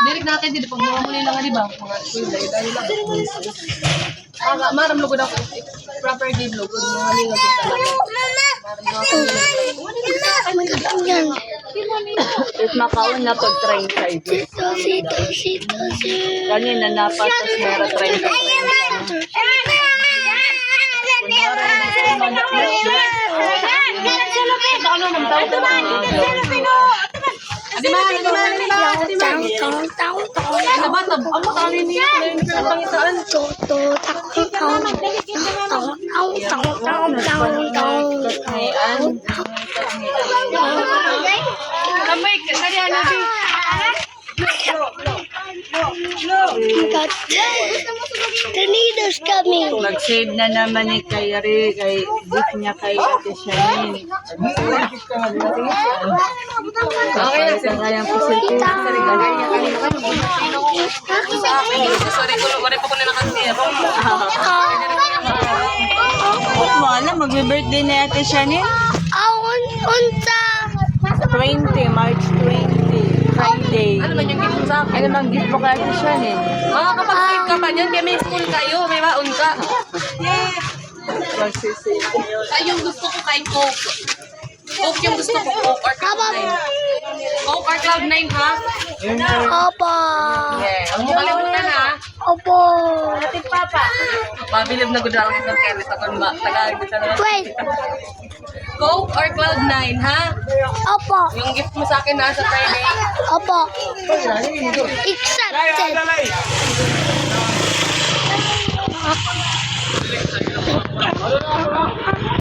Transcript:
Direk natin dito pag mga muli lang di ba? Mga maram lugod ako. Proper game lugod mga lingog talaga. It makaon na pag-train sa ito. Kanina napatas meron train sa train. Tornadoes coming. Mag-save na naman ni Kayari kay gift niya kay Ate Shani. Okay, sa kayang positive sa regalo niya kanina Sorry ko pa ko na nakasero. mo alam, magbe-birthday ni Ate Shani? Unta. 20, March 20, Friday. Ano man yung gift mo sa akin? Ano bang gift mo kay Ate Shani? Makakapag-save ka pa niyan, kaya may school kayo, may maun ka. Yes! Magsisave. Ay, yung gusto ko kay Coke. Coke yung gusto ko, Coke or Cloud9. Coke or Cloud9, ha? Opo. Yeah. Huwag mo kalimutan, ha? Opo. Mabilib na gudang ng Kelly sa kunba. Tagalog sa naman. Wait. Coke or Cloud9, ha? Opo. Yung gift mo sa akin na sa Friday. Opo. Accepted.